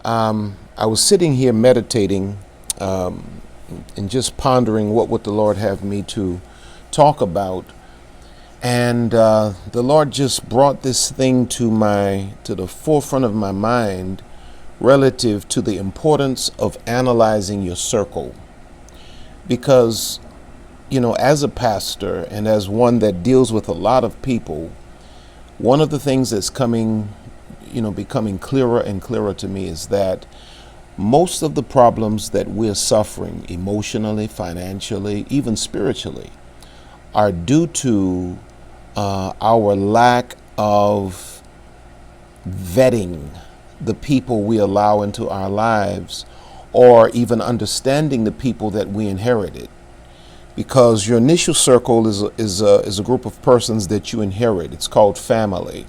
I was sitting here meditating and just pondering what would the Lord have me to talk about. And the Lord just brought this thing to the forefront of my mind relative to the importance of analyzing your circle. Because, as a pastor and as one that deals with a lot of people, one of the things that's becoming clearer and clearer to me is that most of the problems that we're suffering emotionally, financially, even spiritually, are due to our lack of vetting the people we allow into our lives, or even understanding the people that we inherited. Because your initial circle is a group of persons that you inherit. It's called family.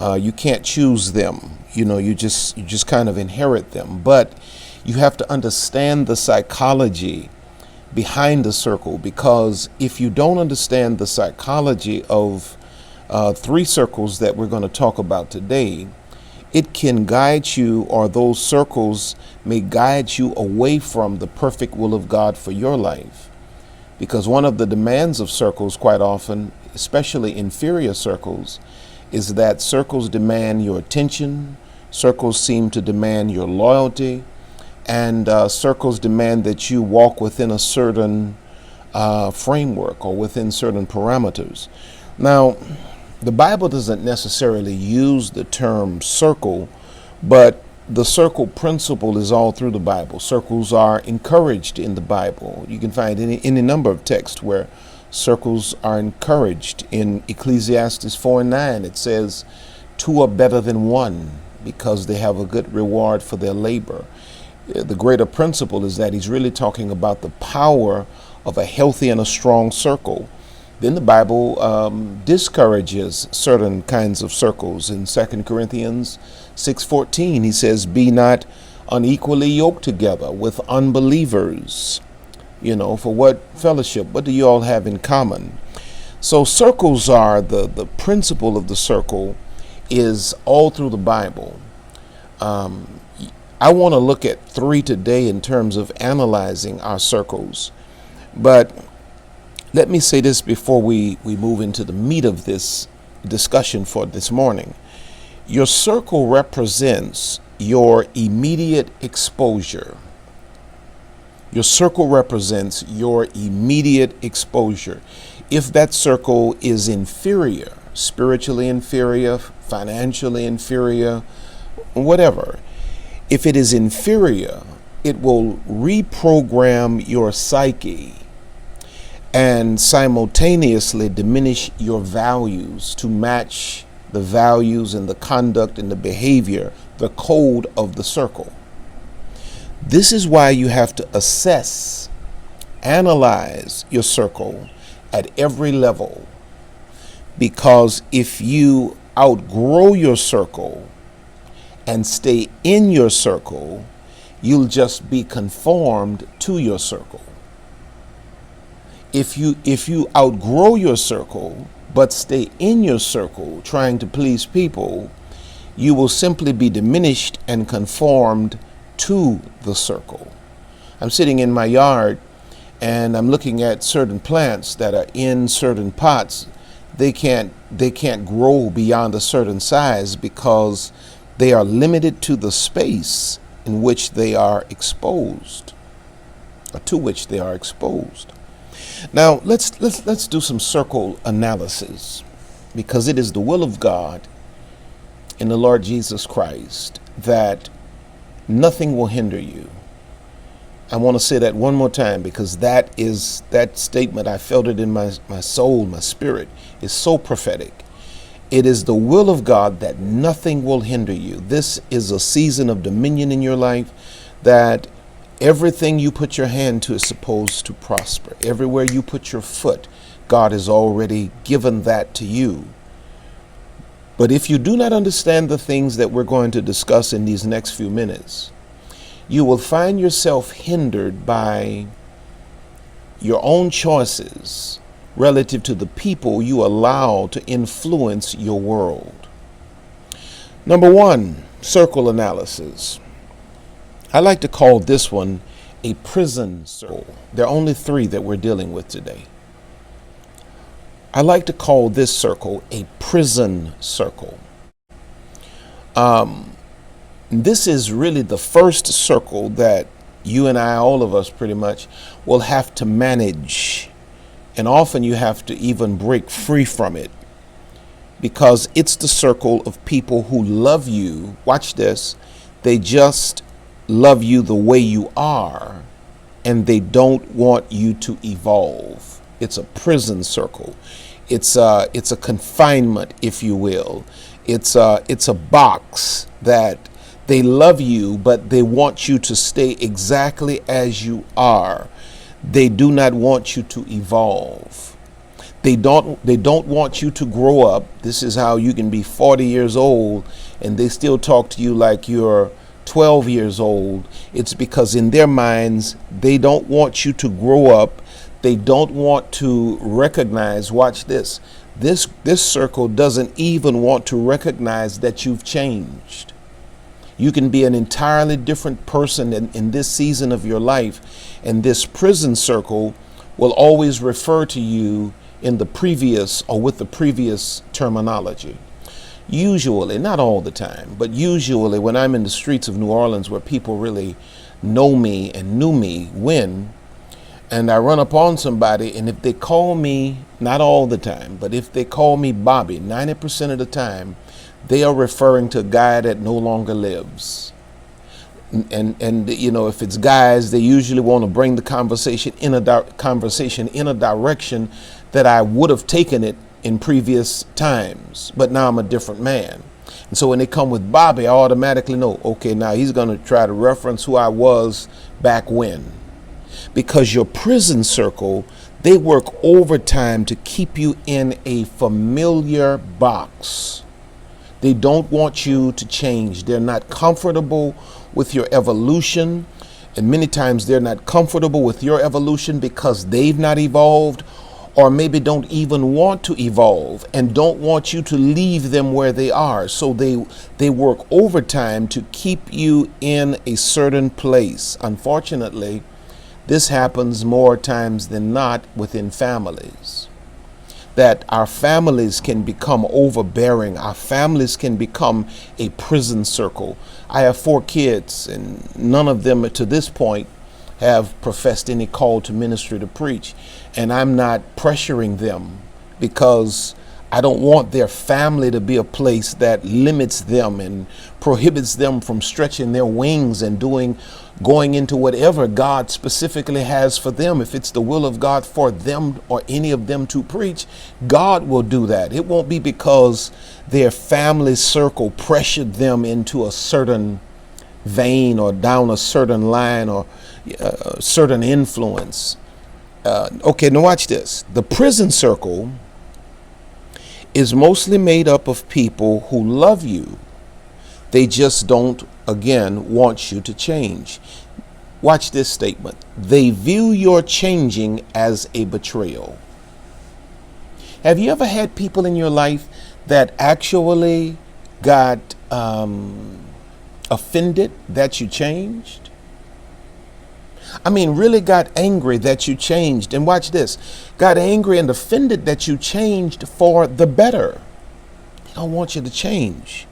You can't choose them. You just kind of inherit them. But you have to understand the psychology behind the circle, because if you don't understand the psychology of three circles that we're going to talk about today, it can guide you, or those circles may guide you away from the perfect will of God for your life. Because one of the demands of circles quite often, especially inferior circles, is that circles demand your attention, circles seem to demand your loyalty, and circles demand that you walk within a certain framework or within certain parameters. Now, the Bible doesn't necessarily use the term circle, but the circle principle is all through the Bible. Circles are encouraged in the Bible. You can find any number of texts where circles are encouraged. In Ecclesiastes 4:9, it says, "Two are better than one, because they have a good reward for their labor." The greater principle is that he's really talking about the power of a healthy and a strong circle. Then the Bible discourages certain kinds of circles. In 2 Corinthians 6:14, he says, "Be not unequally yoked together with unbelievers." For what fellowship? What do you all have in common? So circles are, the principle of the circle is all through the Bible. I want to look at three today in terms of analyzing our circles. But let me say this before we move into the meat of this discussion for this morning. Your circle represents your immediate exposure. Your circle represents your immediate exposure. If that circle is inferior, spiritually inferior, financially inferior, whatever, if it is inferior, it will reprogram your psyche and simultaneously diminish your values to match the values and the conduct and the behavior, the code of the circle. This is why you have to assess, analyze your circle at every level. Because if you outgrow your circle and stay in your circle, you'll just be conformed to your circle. If you outgrow your circle but stay in your circle trying to please people, you will simply be diminished and conformed to the circle. I'm sitting in my yard and I'm looking at certain plants that are in certain pots. They can't grow beyond a certain size because they are limited to the space in which they are exposed, or to which they are exposed. Now let's do some circle analysis, because it is the will of God in the Lord Jesus Christ that nothing will hinder you. I want to say that one more time, because that statement, I felt it in my soul, my spirit, is so prophetic. It is the will of God that nothing will hinder you. This is a season of dominion in your life, that everything you put your hand to is supposed to prosper. Everywhere you put your foot, God has already given that to you. But if you do not understand the things that we're going to discuss in these next few minutes, you will find yourself hindered by your own choices relative to the people you allow to influence your world. Number one, circle analysis. I like to call this one a prison circle. There are only three that we're dealing with today. I like to call this circle a prison circle. This is really the first circle that you and I, all of us pretty much, will have to manage. And often you have to even break free from it, because it's the circle of people who love you. Watch this. They just love you the way you are, and they don't want you to evolve. It's a prison circle. It's a confinement, if you will. It's a box that they love you, but they want you to stay exactly as you are. They do not want you to evolve. They don't want you to grow up. This is how you can be 40 years old and they still talk to you like you're 12 years old. It's because in their minds, they don't want you to grow up. They don't want to recognize, watch this. This circle doesn't even want to recognize that you've changed. You can be an entirely different person in this season of your life, and this prison circle will always refer to you in the previous or with the previous terminology. Usually, not all the time, but usually when I'm in the streets of New Orleans where people really know me and knew me when, and I run upon somebody, and if they call me, not all the time, but if they call me Bobby, 90% of the time, they are referring to a guy that no longer lives. And you know, if it's guys, they usually want to bring the conversation in a direction that I would have taken it in previous times, but now I'm a different man. And so when they come with Bobby, I automatically know, okay, now he's going to try to reference who I was back when. Because your prison circle, they work overtime to keep you in a familiar box. They don't want you to change. They're not comfortable with your evolution. And many times they're not comfortable with your evolution because they've not evolved, or maybe don't even want to evolve and don't want you to leave them where they are. So they work overtime to keep you in a certain place. Unfortunately, this happens more times than not within families. That our families can become overbearing. Our families can become a prison circle. I have 4 kids, and none of them to this point have professed any call to ministry to preach. And I'm not pressuring them because I don't want their family to be a place that limits them and prohibits them from stretching their wings and going into whatever God specifically has for them. If it's the will of God for them or any of them to preach, God will do that. It won't be because their family circle pressured them into a certain vein or down a certain line or a certain influence. Okay, now watch this. The prison circle is mostly made up of people who love you. They just don't, again, want you to change. Watch this statement. They view your changing as a betrayal. Have you ever had people in your life that actually got offended that you changed? I mean, really got angry that you changed. And watch this. Got angry and offended that you changed for the better. They don't want you to change.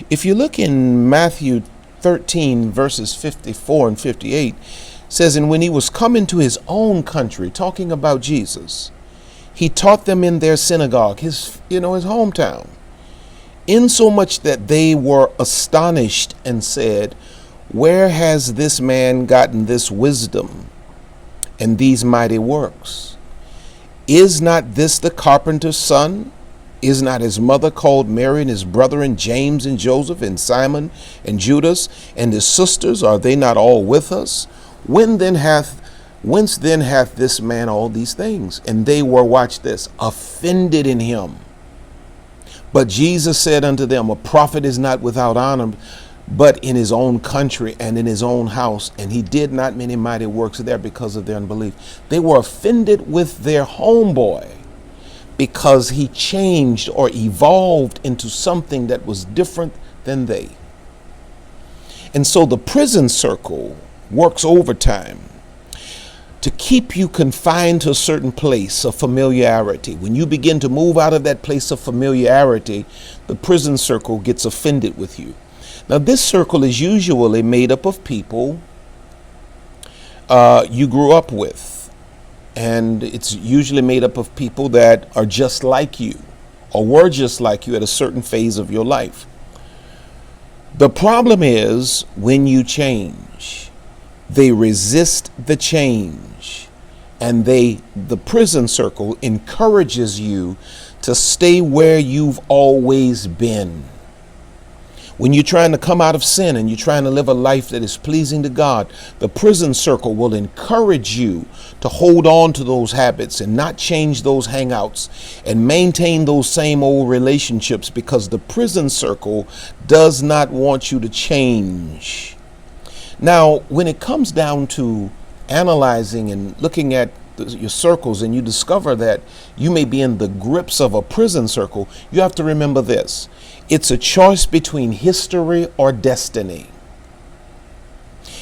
If you look in Matthew 13, verses 54 and 58, it says, and when he was come into his own country, talking about Jesus, he taught them in their synagogue, his hometown, insomuch that they were astonished and said, where has this man gotten this wisdom and these mighty works? Is not this the carpenter's son? Is not his mother called Mary, and his brethren James and Joseph and Simon and Judas, and his sisters, are they not all with us? Whence then hath this man all these things? And they were, watch this, offended in him. But Jesus said unto them, a prophet is not without honor, but in his own country and in his own house. And he did not many mighty works there because of their unbelief. They were offended with their homeboy because he changed or evolved into something that was different than they. And so the prison circle works overtime to keep you confined to a certain place of familiarity. When you begin to move out of that place of familiarity, the prison circle gets offended with you. Now, this circle is usually made up of people you grew up with, and it's usually made up of people that are just like you or were just like you at a certain phase of your life. The problem is when you change, they resist the change, and the prison circle encourages you to stay where you've always been. When you're trying to come out of sin and you're trying to live a life that is pleasing to God, the prison circle will encourage you to hold on to those habits and not change those hangouts and maintain those same old relationships, because the prison circle does not want you to change. Now, when it comes down to analyzing and looking at your circles, and you discover that you may be in the grips of a prison circle, you have to remember this. It's a choice between history or destiny.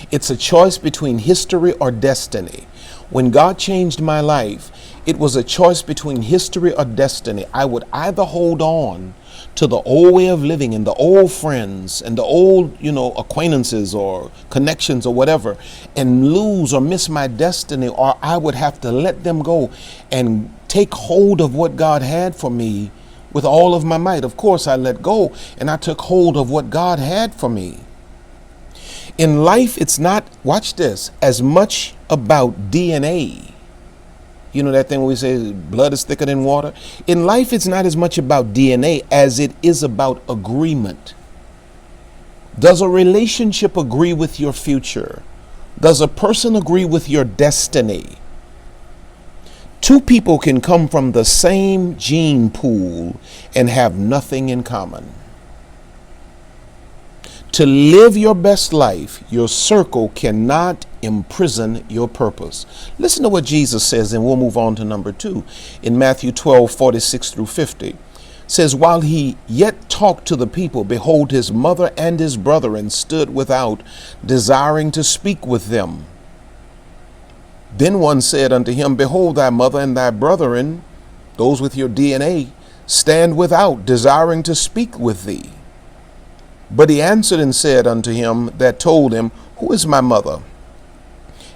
It's a choice between history or destiny. When God changed my life, it was a choice between history or destiny. I would either hold on to the old way of living and the old friends and the old, acquaintances or connections or whatever, and lose or miss my destiny, or I would have to let them go and take hold of what God had for me with all of my might. Of course, I let go and I took hold of what God had for me. In life, it's not, watch this, as much about DNA. You know that thing where we say blood is thicker than water? In life, it's not as much about DNA as it is about agreement. Does a relationship agree with your future? Does a person agree with your destiny? Two people can come from the same gene pool and have nothing in common. To live your best life, your circle cannot imprison your purpose. Listen to what Jesus says, and we'll move on to number 2. In Matthew 12:46-50, says, while he yet talked to the people, behold, his mother and his brethren stood without, desiring to speak with them. Then one said unto him, behold, thy mother and thy brethren, those with your DNA, stand without, desiring to speak with thee. But he answered and said unto him that told him, who is my mother?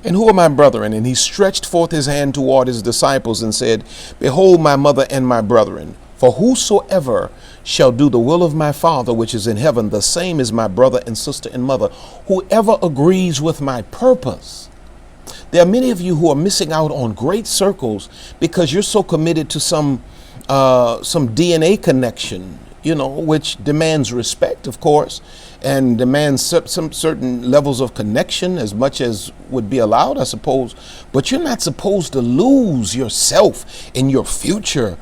And who are my brethren? And he stretched forth his hand toward his disciples and said, behold, my mother and my brethren. For whosoever shall do the will of my Father which is in heaven, the same is my brother and sister and mother. Whoever agrees with my purpose. There are many of you who are missing out on great circles because you're so committed to some DNA connection, which demands respect, of course, and demands some certain levels of connection as much as would be allowed, I suppose. But you're not supposed to lose yourself and your future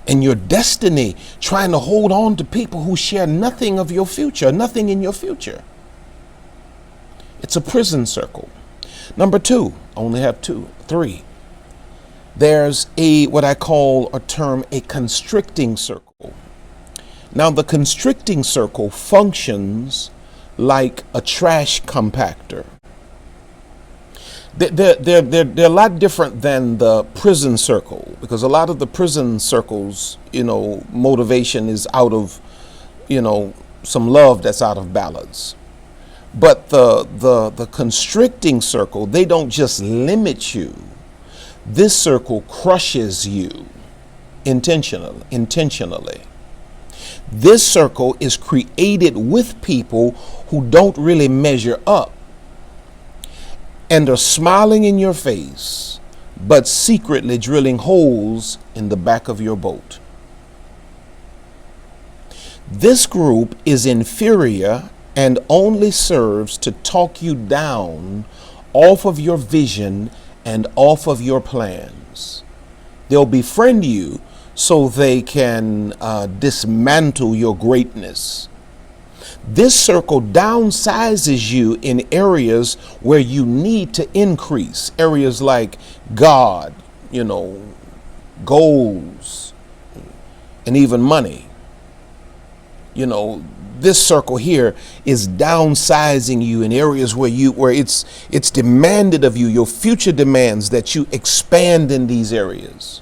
and your destiny trying to hold on to people who share nothing of your future, nothing in your future. It's a prison circle. Number 2, I only have 3. There's what I call a term, a constricting circle. Now, the constricting circle functions like a trash compactor. They're a lot different than the prison circle, because a lot of the prison circles, motivation is out of, some love that's out of balance. But the constricting circle, they don't just limit you. This circle crushes you intentionally. This circle is created with people who don't really measure up and are smiling in your face, but secretly drilling holes in the back of your boat. This group is inferior and only serves to talk you down off of your vision and off of your plans. They'll befriend you so they can dismantle your greatness. This circle downsizes you in areas where you need to increase, areas like God, goals, and even money. this circle here is downsizing you in areas where it's demanded of you, your future demands that you expand in these areas.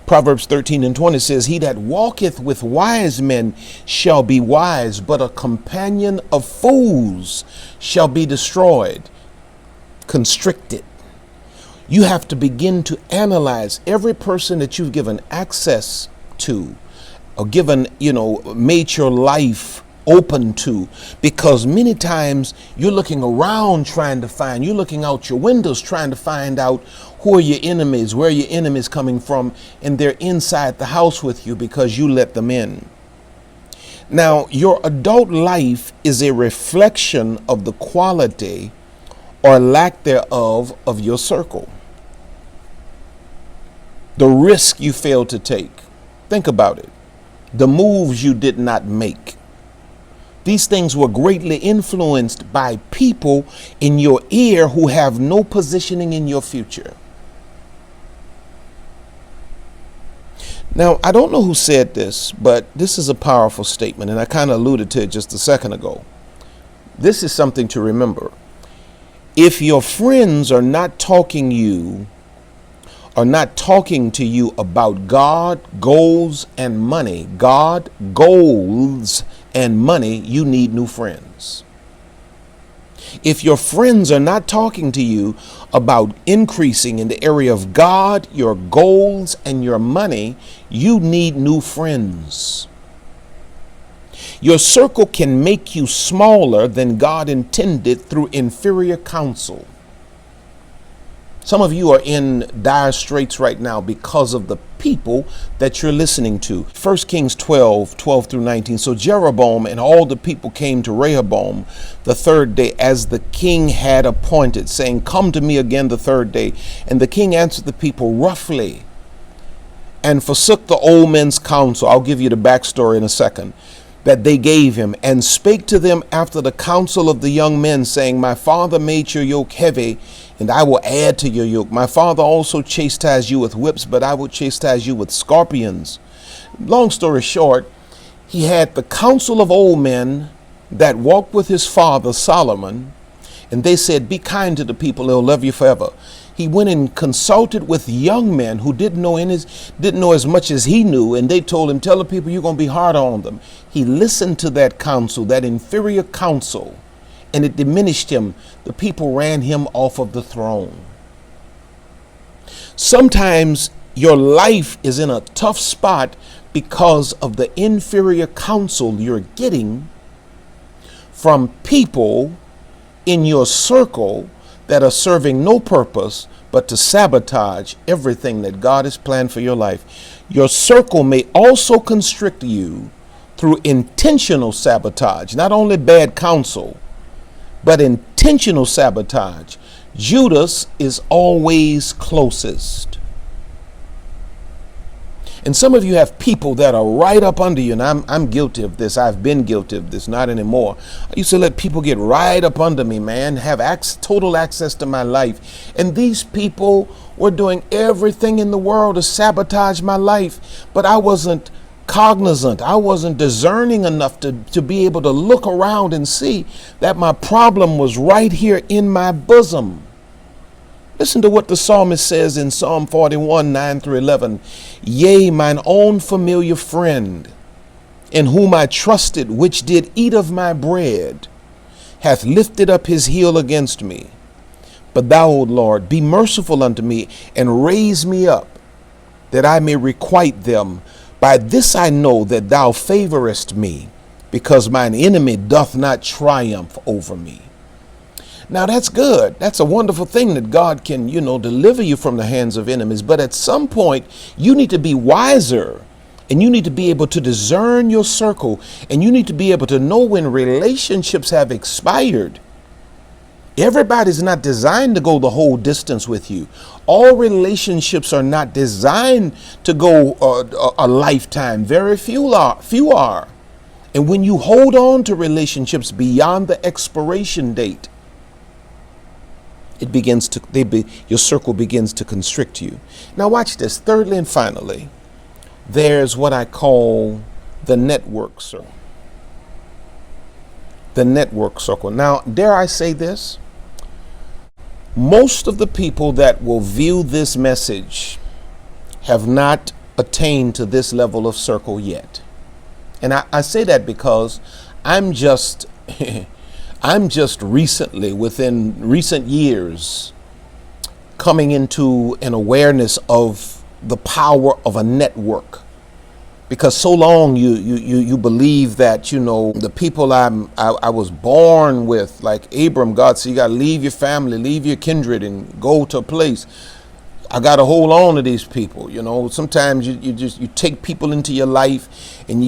Proverbs 13:20 says, he that walketh with wise men shall be wise, but a companion of fools shall be destroyed, constricted. You have to begin to analyze every person that you've given access to, or given, made your life open to, because many times you're looking around you're looking out your windows trying to find out who are your enemies, where are your enemies coming from, and they're inside the house with you because you let them in. Now, your adult life is a reflection of the quality or lack thereof of your circle. The risk you failed to take. Think about it. The moves you did not make. These things were greatly influenced by people in your ear who have no positioning in your future. Now, I don't know who said this, but this is a powerful statement, and I kind of alluded to it just a second ago. This is something to remember. If your friends are not talking to you about God, goals, and money, you need new friends. If your friends are not talking to you about increasing in the area of God, your goals, and your money, you need new friends. Your circle can make you smaller than God intended through inferior counsel. Some of you are in dire straits right now because of the people that you're listening to. 1 Kings 12 through 19. So Jeroboam and all the people came to Rehoboam the third day, as the king had appointed, saying, come to me again the third day. And the king answered the people roughly and forsook the old men's counsel. I'll give you the backstory in a second. That they gave him, and spake to them after the counsel of the young men, saying, my father made your yoke heavy, and I will add to your yoke. My father also chastised you with whips, but I will chastise you with scorpions. Long story short, he had the counsel of old men that walked with his father Solomon, and they said, be kind to the people, they'll love you forever. He went and consulted with young men who didn't know as much as he knew, and they told him, tell the people you're going to be hard on them. He listened to that counsel, that inferior counsel, and it diminished him. The people ran him off of the throne. Sometimes your life is in a tough spot because of the inferior counsel you're getting from people in your circle that are serving no purpose but to sabotage everything that God has planned for your life. Your circle may also constrict you through intentional sabotage, not only bad counsel, but intentional sabotage. Judas is always closest. And some of you have people that are right up under you, and I'm guilty of this. I've been guilty of this, not anymore. I used to let people get right up under me, man, have total access to my life. And these people were doing everything in the world to sabotage my life, but I wasn't cognizant. I wasn't discerning enough to be able to look around and see that my problem was right here in my bosom. Listen to what the psalmist says in Psalm 41, 9 through 11. Yea, mine own familiar friend, in whom I trusted, which did eat of my bread, hath lifted up his heel against me. But thou, O Lord, be merciful unto me, and raise me up, that I may requite them. By this I know that thou favorest me, because mine enemy doth not triumph over me. Now that's good. That's a wonderful thing that God can, deliver you from the hands of enemies. But at some point, you need to be wiser, and you need to be able to discern your circle, and you need to be able to know when relationships have expired. Everybody's not designed to go the whole distance with you. All relationships are not designed to go a lifetime. Very few are. And when you hold on to relationships beyond the expiration date, your circle begins to constrict you. Now watch this. Thirdly and finally, there's what I call the network circle. The network circle. Now, dare I say this? Most of the people that will view this message have not attained to this level of circle yet. And I say that because I'm just recently, within recent years, coming into an awareness of the power of a network. Because so long you believe that, the people I was born with, like Abram, God said, you got to leave your family, leave your kindred, and go to a place. I got to hold on to these people. Sometimes you take people into your life, and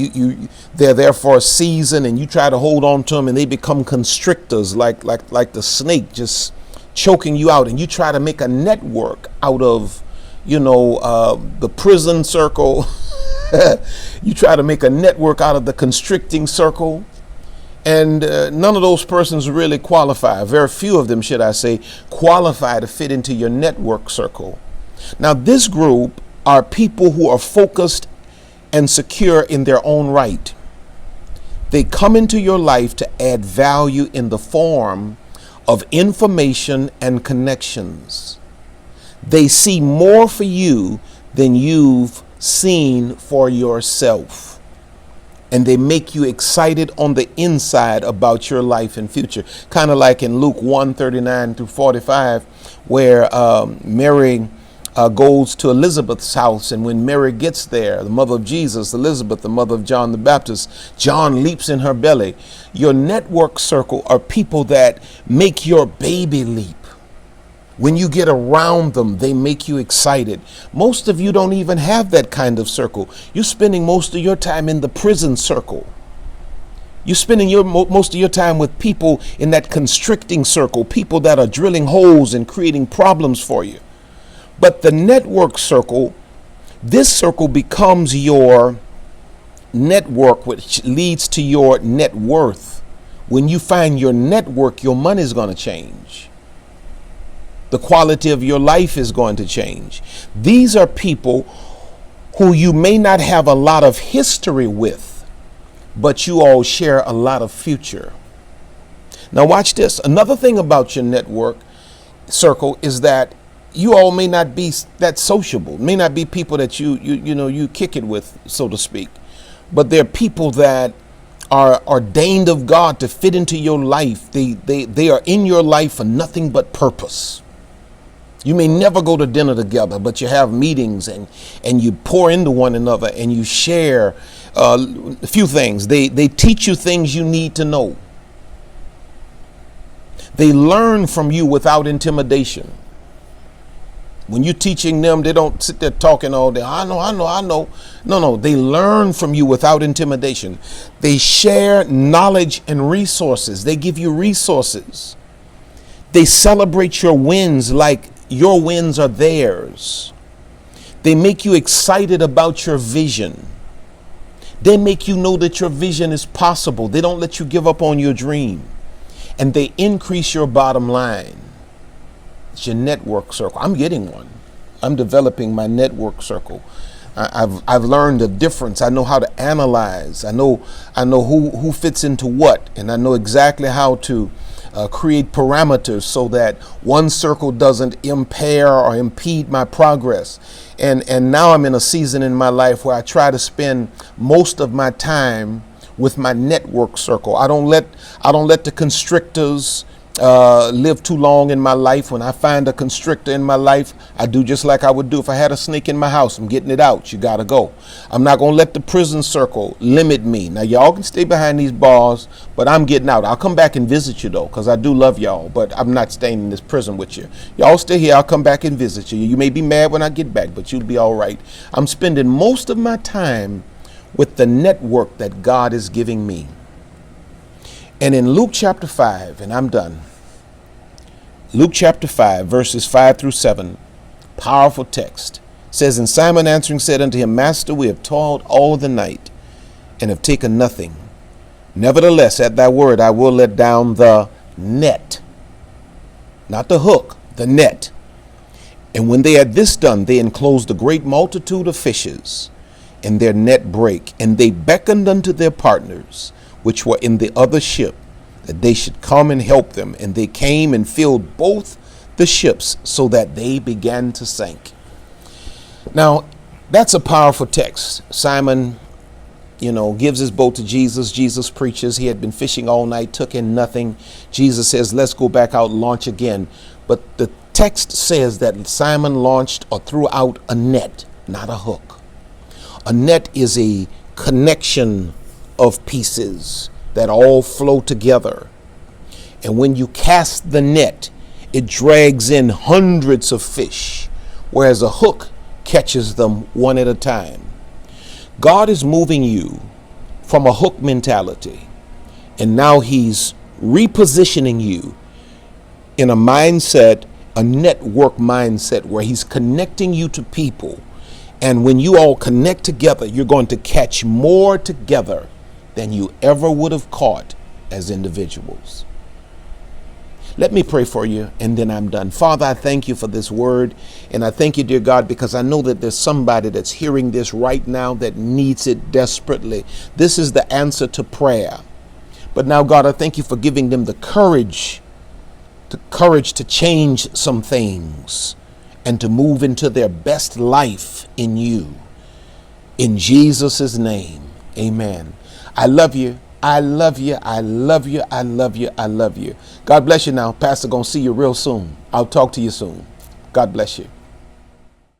they're there for a season, and you try to hold on to them, and they become constrictors, like the snake, just choking you out. And you try to make a network out of, the prison circle. You try to make a network out of the constricting circle, and none of those persons really qualify. Very few of them, should I say, qualify to fit into your network circle. Now, this group are people who are focused and secure in their own right. They come into your life to add value in the form of information and connections. They see more for you than you've seen for yourself, and they make you excited on the inside about your life and future. Kind of like in Luke 1:39 through 45, where Mary goes to Elizabeth's house, and when Mary gets there, the mother of Jesus, Elizabeth, the mother of John the Baptist, John leaps in her belly. Your network circle are people that make your baby leap. When you get around them, they make you excited. Most of you don't even have that kind of circle. You're spending most of your time in the prison circle. You're spending most of your time with people in that constricting circle, people that are drilling holes and creating problems for you. But the network circle, this circle becomes your network, which leads to your net worth. When you find your network, your money is going to change. The quality of your life is going to change. These are people who you may not have a lot of history with, but you all share a lot of future. Now watch this. Another thing about your network circle is that you all may not be that sociable, may not be people that you kick it with, so to speak, but they're people that are ordained of God to fit into your life. They are in your life for nothing but purpose. You may never go to dinner together, but you have meetings and you pour into one another and you share a few things. They teach you things you need to know. They learn from you without intimidation. When you're teaching them, they don't sit there talking all day. I know. No, they learn from you without intimidation. They share knowledge and resources. They give you resources. They celebrate your wins like your wins are theirs. They make you excited about your vision. They make you know that your vision is possible. They don't let you give up on your dream. And they increase your bottom line. It's your network circle. I'm getting one. I'm developing my network circle. I've learned the difference. I know how to analyze. I know who fits into what, and I know exactly how to create parameters so that one circle doesn't impair or impede my progress. And now I'm in a season in my life where I try to spend most of my time with my network circle. I don't let the constrictors live too long in my life. When I find a constrictor in my life, I do just like I would do if I had a snake in my house. I'm getting it out. You gotta go. I'm not gonna let the prison circle limit me. Now y'all can stay behind these bars, but I'm getting out. I'll come back and visit you though, because I do love y'all, but I'm not staying in this prison with you. Y'all stay here. I'll come back and visit you. You may be mad when I get back, but you'll be all right. I'm spending most of my time with the network that God is giving me. And in Luke chapter 5, and I'm done. Luke chapter 5, verses 5 through 7, powerful text, says, And Simon answering said unto him, Master, we have toiled all the night and have taken nothing. Nevertheless, at thy word, I will let down the net. Not the hook, the net. And when they had this done, they enclosed a great multitude of fishes, and their net brake. And they beckoned unto their partners, which were in the other ship, that they should come and help them. And they came and filled both the ships so that they began to sink. Now, that's a powerful text. Simon, gives his boat to Jesus. Jesus preaches. He had been fishing all night, took in nothing. Jesus says, let's go back out and launch again. But the text says that Simon launched or threw out a net, not a hook. A net is a connection of pieces that all flow together. And when you cast the net, it drags in hundreds of fish, whereas a hook catches them one at a time. God is moving you from a hook mentality, and now he's repositioning you in a mindset, a network mindset, where he's connecting you to people. And when you all connect together, you're going to catch more together than you ever would have caught as individuals. Let me pray for you, and then I'm done. Father, I thank you for this word, and I thank you, dear God, because I know that there's somebody that's hearing this right now that needs it desperately. This is the answer to prayer. But now, God, I thank you for giving them the courage to change some things and to move into their best life in you. In Jesus' name, amen. I love you. I love you. I love you. I love you. I love you. God bless you now. Pastor, gonna see you real soon. I'll talk to you soon. God bless you.